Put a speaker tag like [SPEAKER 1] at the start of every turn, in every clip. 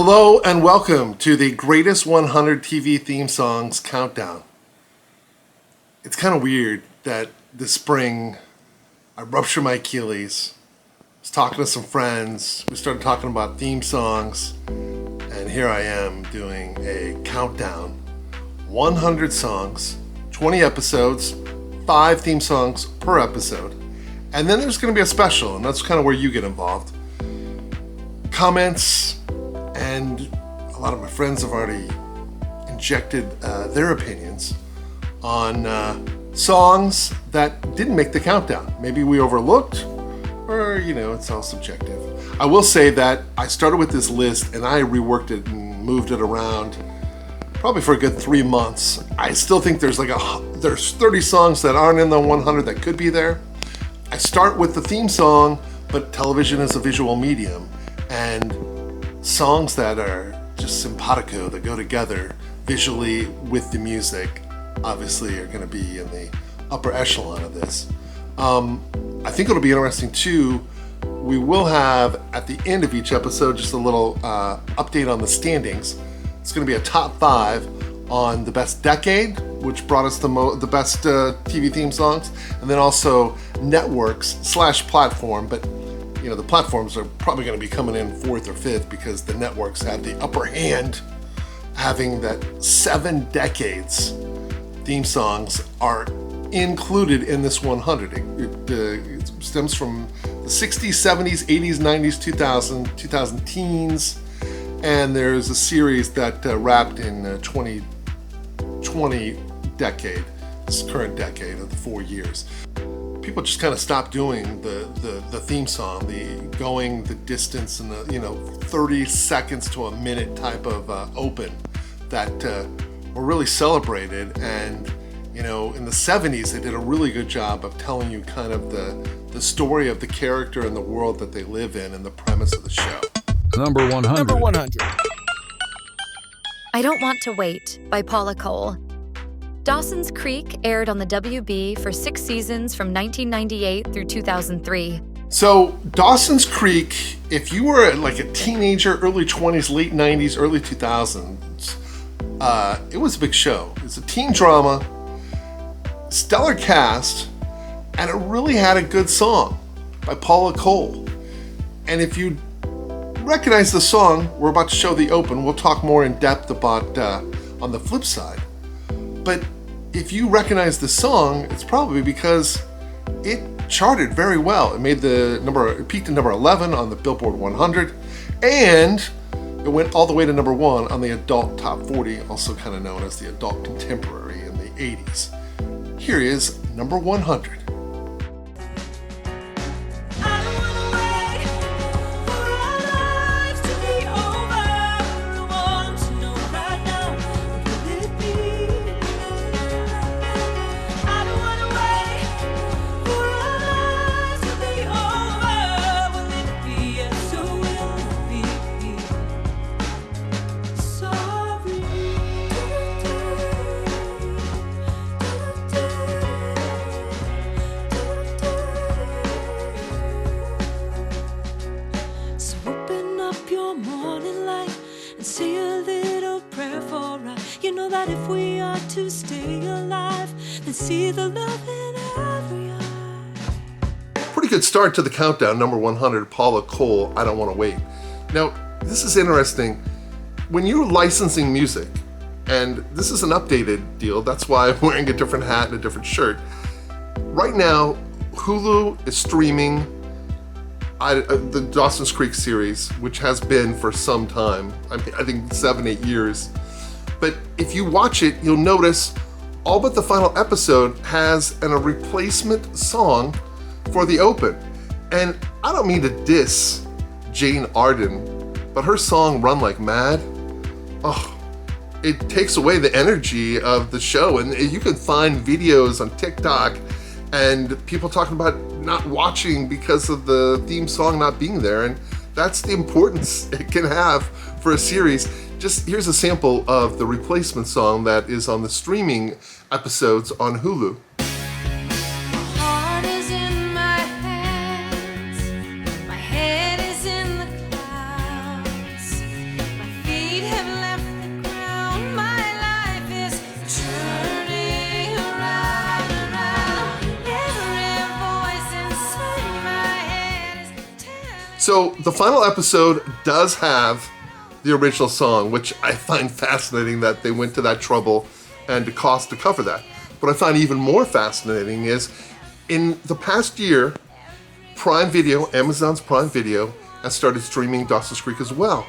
[SPEAKER 1] Hello and welcome to the Greatest 100 TV Theme Songs Countdown. It's kind of weird that this spring I ruptured my Achilles, was talking to some friends, we started talking about theme songs, and here I am doing a countdown. 100 songs, 20 episodes, 5 theme songs per episode. And then there's going to be a special, and that's kind of where you get involved. Comments, and a lot of my friends have already injected their opinions on songs that didn't make the countdown. Maybe we overlooked, or, it's all subjective. I will say that I started with this list and I reworked it and moved it around probably for a good 3 months. I still think there's 30 songs that aren't in the 100 that could be there. I start with the theme song, but television is a visual medium, and songs that are just simpatico, that go together visually with the music, obviously are going to be in the upper echelon of this. I think it'll be interesting too. We will have at the end of each episode just a little update on the standings. It's going to be a top 5 on the best decade, which brought us the best TV theme songs, and then also networks/platform, but the platforms are probably going to be coming in 4th or 5th because the networks have the upper hand, having that 7 decades theme songs are included in this 100. It stems from the 60s, 70s, 80s, 90s, 2000 teens, and there's a series that wrapped in 2020 decade, this current decade of the 4 years. People just kind of stopped doing the theme song, the distance and the 30 seconds to a minute type of open that were really celebrated. And in the 70s they did a really good job of telling you kind of the story of the character and the world that they live in and the premise of the show.
[SPEAKER 2] Number 100.
[SPEAKER 3] I Don't Want to Wait by Paula Cole. Dawson's Creek aired on the WB for 6 seasons from 1998 through 2003.
[SPEAKER 1] So Dawson's Creek, if you were like a teenager, early 20s, late 90s, early 2000s, it was a big show. It's a teen drama, stellar cast, and it really had a good song by Paula Cole. And if you recognize the song, we're about to show the open. We'll talk more in depth about on the flip side. But if you recognize the song, it's probably because it charted very well. It peaked at number 11 on the Billboard 100, and it went all the way to number 1 on the Adult Top 40, also kind of known as the Adult Contemporary in the 80s. Here is number 100.
[SPEAKER 4] If we are to stay alive, then see the love in every eye.
[SPEAKER 1] Pretty good start to the countdown. Number 100, Paula Cole, I Don't Want to Wait. Now, this is interesting. When you're licensing music, and this is an updated deal, that's why I'm wearing a different hat and a different shirt. Right now, Hulu is streaming the Dawson's Creek series, which has been for some time. I think 7-8 years. But if you watch it, you'll notice all but the final episode has a replacement song for the open. And I don't mean to diss Jane Arden, but her song Run Like Mad, it takes away the energy of the show. And you can find videos on TikTok and people talking about not watching because of the theme song not being there. And that's the importance it can have for a series. Just here's a sample of the replacement song that is on the streaming episodes on Hulu. So the final episode does have the original song, which I find fascinating that they went to that trouble and the cost to cover that. What I find even more fascinating is in the past year, Prime Video, Amazon's Prime Video, has started streaming Dawson's Creek as well.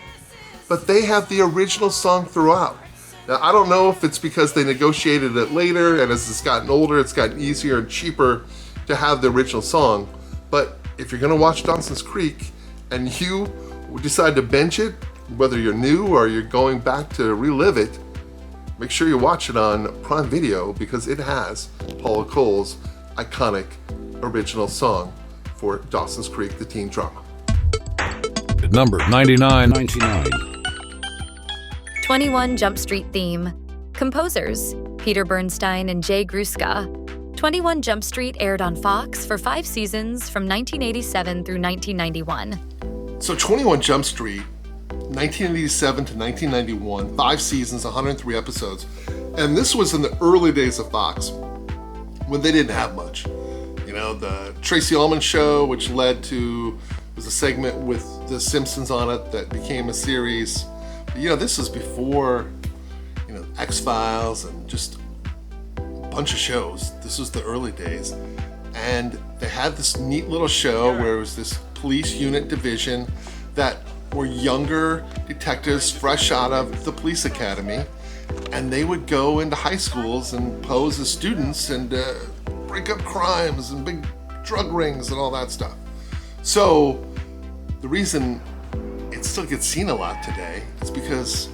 [SPEAKER 1] But they have the original song throughout. Now, I don't know if it's because they negotiated it later, and as it's gotten older, it's gotten easier and cheaper to have the original song. But if you're gonna watch Dawson's Creek and you decide to binge it, whether you're new or you're going back to relive it, make sure you watch it on Prime Video because it has Paula Cole's iconic original song for Dawson's Creek, the teen drama.
[SPEAKER 2] Number 99.
[SPEAKER 3] 21 Jump Street theme. Composers, Peter Bernstein and Jay Gruska. 21 Jump Street aired on Fox for 5 seasons from 1987 through 1991.
[SPEAKER 1] So 21 Jump Street, 1987 to 1991, 5 seasons, 103 episodes. And this was in the early days of Fox, when they didn't have much. You know, the Tracy Ullman Show, which led to, was a segment with The Simpsons on it that became a series. But, you know, this was before, you know, X-Files and just a bunch of shows. This was the early days. And they had this neat little show where it was this police unit division that were younger detectives fresh out of the police academy. And they would go into high schools and pose as students and break up crimes and big drug rings and all that stuff. So the reason it still gets seen a lot today is because,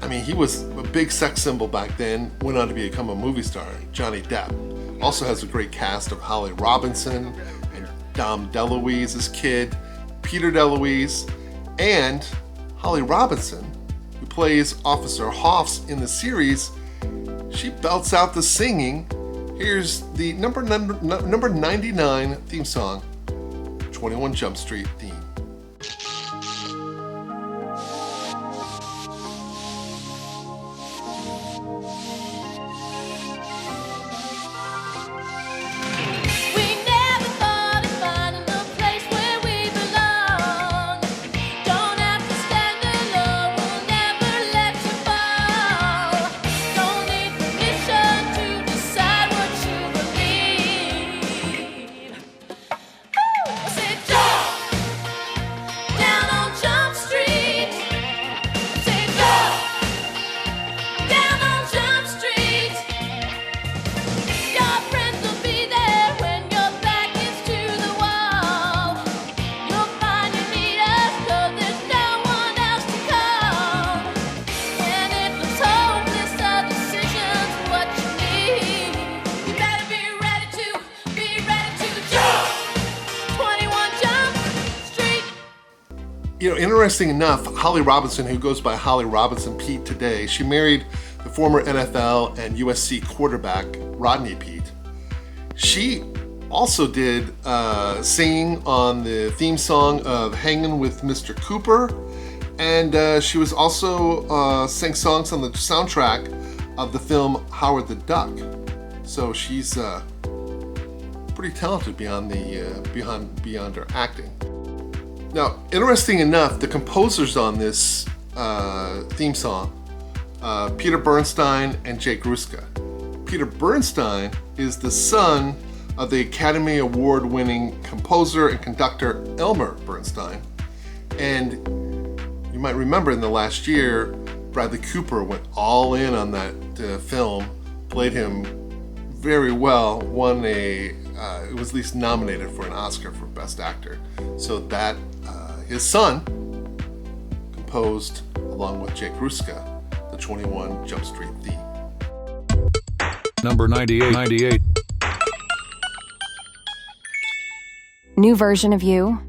[SPEAKER 1] I mean, he was a big sex symbol back then, went on to become a movie star, Johnny Depp. Also has a great cast of Holly Robinson and Dom DeLuise, his kid, Peter DeLuise, and Holly Robinson, who plays Officer Hoffs in the series. She belts out the singing. Here's the number 99 theme song, 21 Jump Street theme. You know, interesting enough, Holly Robinson, who goes by Holly Robinson Pete today, she married the former NFL and USC quarterback Rodney Pete. She also did singing on the theme song of Hangin' with Mr. Cooper, and she was also sang songs on the soundtrack of the film Howard the Duck. So she's pretty talented beyond her acting. Now, interesting enough, the composers on this theme song, Peter Bernstein and Jay Gruska. Peter Bernstein is the son of the Academy Award-winning composer and conductor Elmer Bernstein. And you might remember in the last year, Bradley Cooper went all in on that film, played him very well, it was at least nominated for an Oscar for Best Actor. So that his son composed, along with Jay Gruska, the 21 Jump Street theme.
[SPEAKER 2] Number 98.
[SPEAKER 5] New Version of You.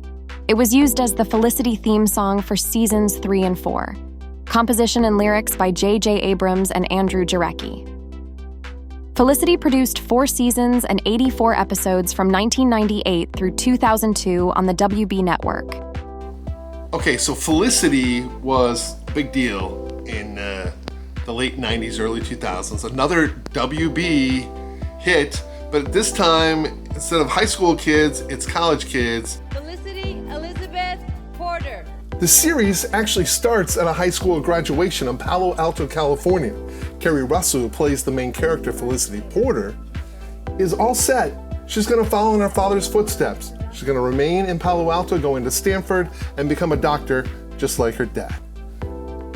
[SPEAKER 5] It was used as the Felicity theme song for seasons 3 and 4. Composition and lyrics by J.J. Abrams and Andrew Jarecki. Felicity produced 4 seasons and 84 episodes from 1998 through 2002 on the WB network.
[SPEAKER 1] Okay, so Felicity was a big deal in the late 90s, early 2000s. Another WB hit, but this time, instead of high school kids, it's college kids.
[SPEAKER 6] Felicity Elizabeth
[SPEAKER 1] The series actually starts at a high school graduation in Palo Alto, California. Kerry Russell, who plays the main character Felicity Porter, is all set. She's going to follow in her father's footsteps. She's going to remain in Palo Alto, go into Stanford, and become a doctor just like her dad.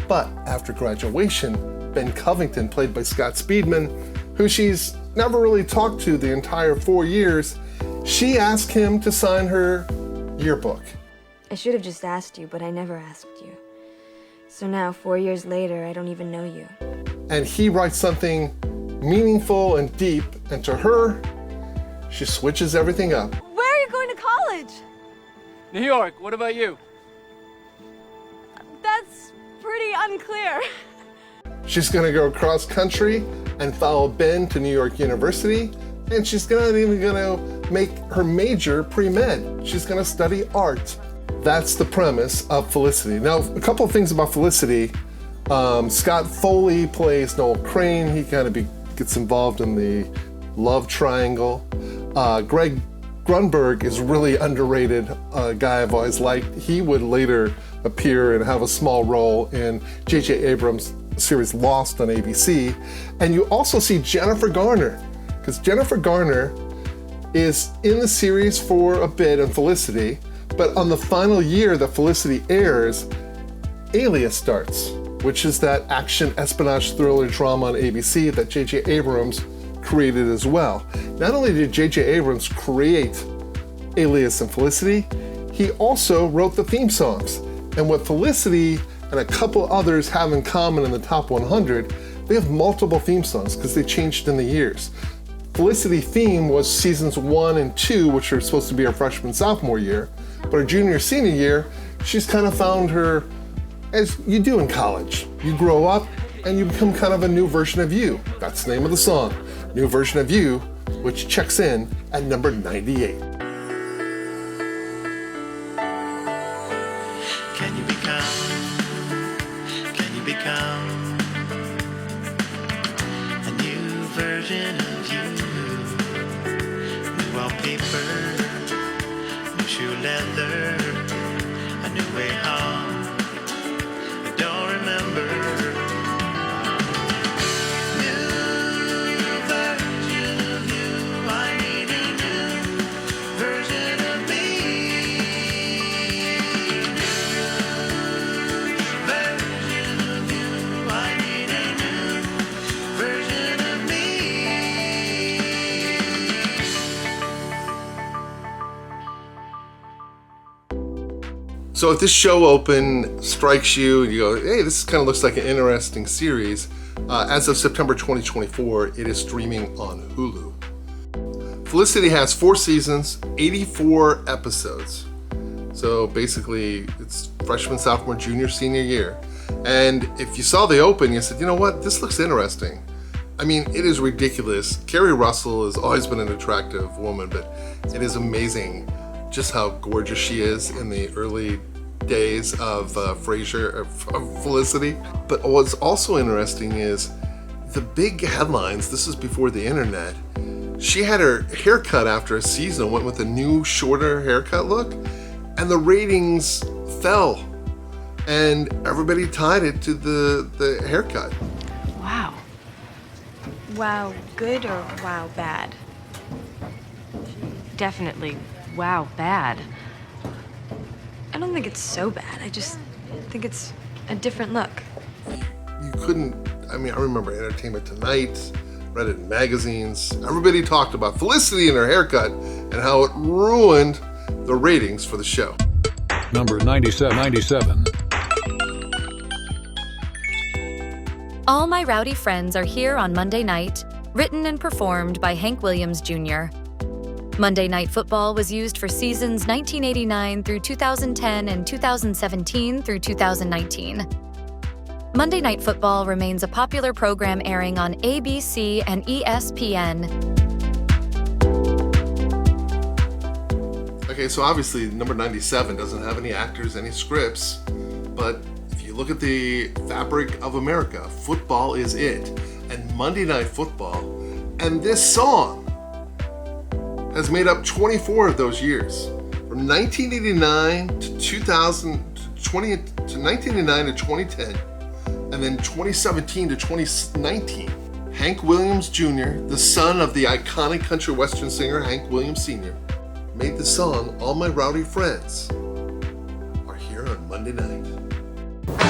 [SPEAKER 1] But after graduation, Ben Covington, played by Scott Speedman, who she's never really talked to the entire 4 years, she asked him to sign her yearbook.
[SPEAKER 6] I should have just asked you, but I never asked you. So now, 4 years later, I don't even know you.
[SPEAKER 1] And he writes something meaningful and deep, and to her, she switches everything up.
[SPEAKER 6] Where are you going to college?
[SPEAKER 7] New York, what about you?
[SPEAKER 6] That's pretty unclear.
[SPEAKER 1] She's gonna go cross country and follow Ben to New York University, and she's not even gonna make her major pre-med. She's gonna study art. That's the premise of Felicity. Now, a couple of things about Felicity. Scott Foley plays Noel Crane. He kind of gets involved in the love triangle. Greg Grunberg is really underrated, a guy I've always liked. He would later appear and have a small role in J.J. Abrams' series Lost on ABC. And you also see Jennifer Garner, because Jennifer Garner is in the series for a bit in Felicity, but on the final year that Felicity airs, Alias starts, which is that action espionage thriller drama on ABC that J.J. Abrams created as well. Not only did J.J. Abrams create Alias and Felicity, he also wrote the theme songs. And what Felicity and a couple others have in common in the top 100, they have multiple theme songs because they changed in the years. Felicity theme was seasons 1 and 2, which are supposed to be her freshman sophomore year, but her junior senior year, she's kind of found her, as you do in college. You grow up and you become kind of a new version of you. That's the name of the song, New Version of You, which checks in at number 98.
[SPEAKER 8] Can you become a new version of you? New wallpaper, new shoe leather, a new way home. I don't remember. New version of you. I need a new version of me. Version of you. I need a new version of me.
[SPEAKER 1] So if this show open strikes you and you go, hey, this kind of looks like an interesting series, as of September 2024, it is streaming on Hulu. Felicity has 4 seasons, 84 episodes. So basically, it's freshman, sophomore, junior, senior year. And if you saw the open, you said, you know what, this looks interesting. I mean, it is ridiculous. Kerry Russell has always been an attractive woman, but it is amazing just how gorgeous she is in the early days of Frasier, of Felicity. But what's also interesting is the big headlines. This is before the internet. She had her haircut after a season, went with a new, shorter haircut look, and the ratings fell. And everybody tied it to the haircut.
[SPEAKER 6] Wow. Wow, good or wow, bad?
[SPEAKER 9] Definitely, wow, bad.
[SPEAKER 6] I don't think it's so bad. I just think it's a different look.
[SPEAKER 1] You couldn't, I remember Entertainment Tonight, read it in magazines. Everybody talked about Felicity and her haircut and how it ruined the ratings for the show.
[SPEAKER 2] Number 97.
[SPEAKER 3] All My Rowdy Friends Are Here on Monday Night, written and performed by Hank Williams Jr. Monday Night Football was used for seasons 1989 through 2010 and 2017 through 2019. Monday Night Football remains a popular program airing on ABC and ESPN.
[SPEAKER 1] Okay, so obviously number 97 doesn't have any actors, any scripts, but if you look at the fabric of America, football is it. And Monday Night Football, and this song has made up 24 of those years. From 1989 to 1989 to 2010, and then 2017 to 2019. Hank Williams Jr., the son of the iconic country western singer Hank Williams Sr., made the song All My Rowdy Friends Are Here on Monday Night.
[SPEAKER 8] Well,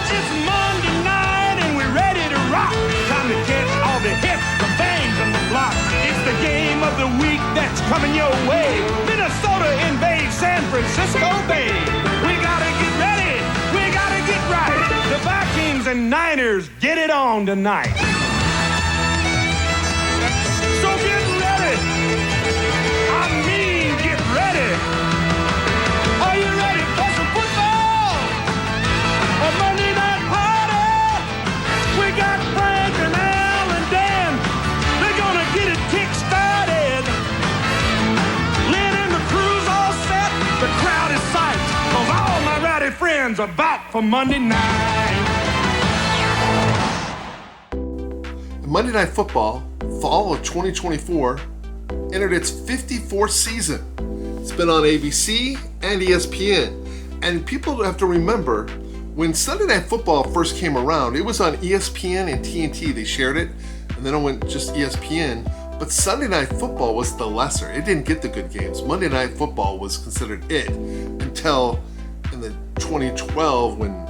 [SPEAKER 8] it's Monday night and we're ready to rock. Time to get all the hits, the bangs, and the block. It's the game of the week that's coming your way. Minnesota invades San Francisco Bay. We gotta get ready. We gotta get right. The Vikings and Niners get it on tonight. So get ready. I mean, get ready. Are you ready for some football? A Monday night party. We got Frank and Al and Dan. They're gonna get it kick-started. Lynn and the crew's all set. The crowd is psyched. 'Cause all my rowdy friends are back for Monday night.
[SPEAKER 1] Monday Night Football, fall of 2024, entered its 54th season. It's been on ABC and ESPN. And people have to remember, when Sunday Night Football first came around, it was on ESPN and TNT. They shared it, and then it went just ESPN. But Sunday Night Football was the lesser. It didn't get the good games. Monday Night Football was considered it until in the 2012 when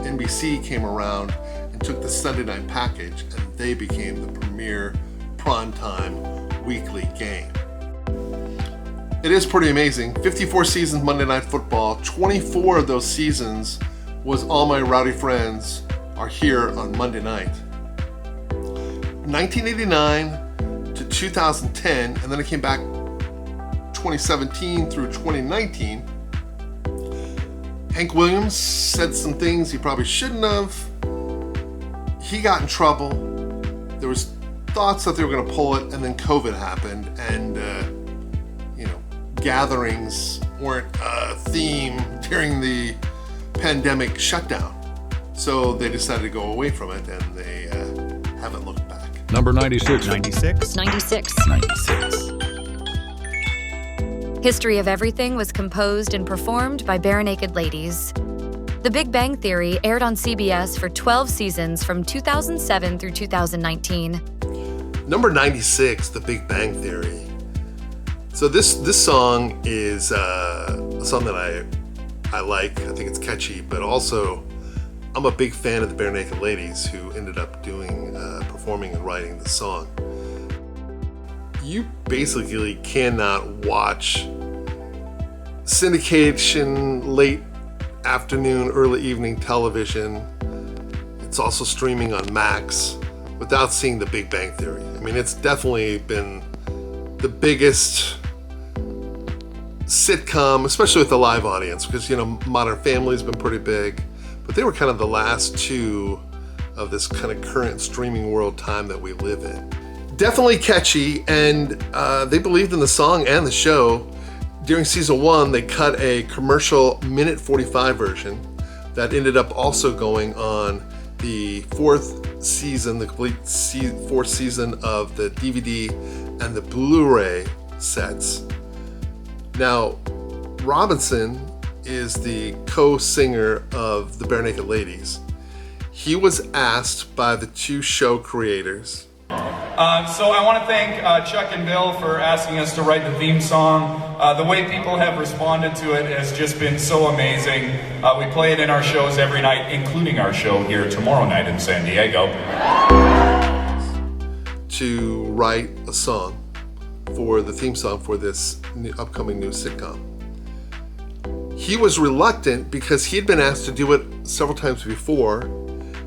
[SPEAKER 1] NBC came around and took the Sunday night package, and they became the premier primetime weekly game. It is pretty amazing. 54 seasons Monday Night Football. 24 of those seasons was All My Rowdy Friends Are Here on Monday Night. 1989 to 2010, and then it came back 2017 through 2019. Hank Williams said some things he probably shouldn't have. He got in trouble. There was thoughts that they were going to pull it, and then COVID happened, and gatherings weren't a theme during the pandemic shutdown. So they decided to go away from it, and they haven't looked back.
[SPEAKER 2] Number 96.
[SPEAKER 10] 96.
[SPEAKER 3] 96.
[SPEAKER 10] 96.
[SPEAKER 3] History of Everything was composed and performed by Barenaked Ladies. The Big Bang Theory aired on CBS for 12 seasons from 2007 through 2019.
[SPEAKER 1] Number 96, The Big Bang Theory. So this song is a song that I like. I think it's catchy, but also I'm a big fan of the Barenaked Ladies, who ended up performing and writing the song. You basically cannot watch syndication, late afternoon, early evening television. It's also streaming on Max without seeing The Big Bang Theory. I mean, it's definitely been the biggest sitcom, especially with the live audience, because, Modern Family's been pretty big, but they were kind of the last two of this kind of current streaming world time that we live in. Definitely catchy, and they believed in the song and the show. During season 1, they cut a commercial minute 45 version that ended up also going on the 4th season, the complete 4th season of the DVD and the Blu-ray sets. Now, Robinson is the co-singer of the Barenaked Ladies. He was asked by the two show creators.
[SPEAKER 11] So I want to thank Chuck and Bill for asking us to write the theme song. The way people have responded to it has just been so amazing. We play it in our shows every night, including our show here tomorrow night in San Diego.
[SPEAKER 1] To write a song for the theme song for this upcoming new sitcom. He was reluctant because he had been asked to do it several times before,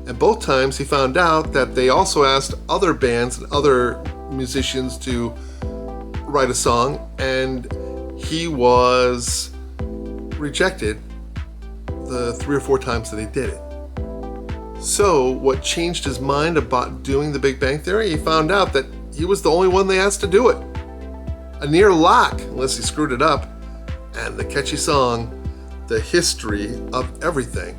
[SPEAKER 1] and both times he found out that they also asked other bands and other musicians to write a song, and he was rejected the 3 or 4 times that he did it. So what changed his mind about doing the Big Bang Theory? He found out that he was the only one they asked to do it. A near lock, unless he screwed it up. And the catchy song, The History of Everything,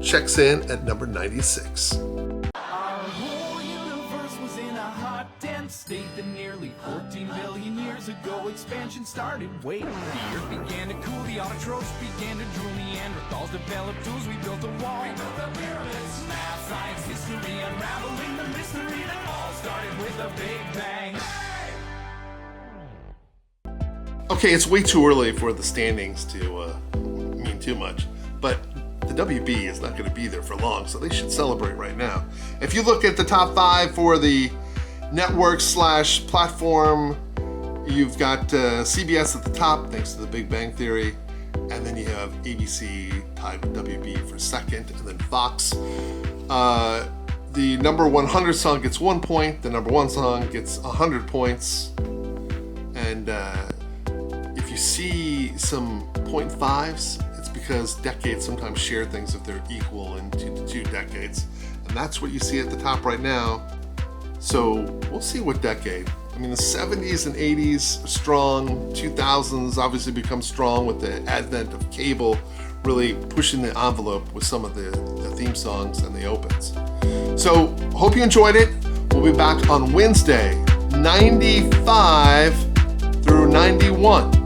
[SPEAKER 1] checks in at number 96.
[SPEAKER 8] Our whole universe was in a hot, dense state that nearly 14 billion years ago ago expansion started. Wait, the earth began to cool, the autotrophs began to drool, Neanderthals developed tools, we built a wall. We built the pyramids, math, science, history, unraveling the mystery that all started with a big bang.
[SPEAKER 1] Okay, it's way too early for the standings to mean too much, but the WB is not going to be there for long, so they should celebrate right now. If you look at the top 5 for the network/platform, you've got CBS at the top, thanks to the Big Bang Theory, and then you have ABC tied with WB for second, and then Fox. The number 100 song gets 1 point, the number 1 song gets 100 points, and if you see some 0.5s, it's because decades sometimes share things if they're equal in two decades. And that's what you see at the top right now. So we'll see what decade. I mean, the 70s and 80s are strong. 2000s obviously become strong with the advent of cable, really pushing the envelope with some of the theme songs and the opens. So hope you enjoyed it. We'll be back on Wednesday, 95 through 91.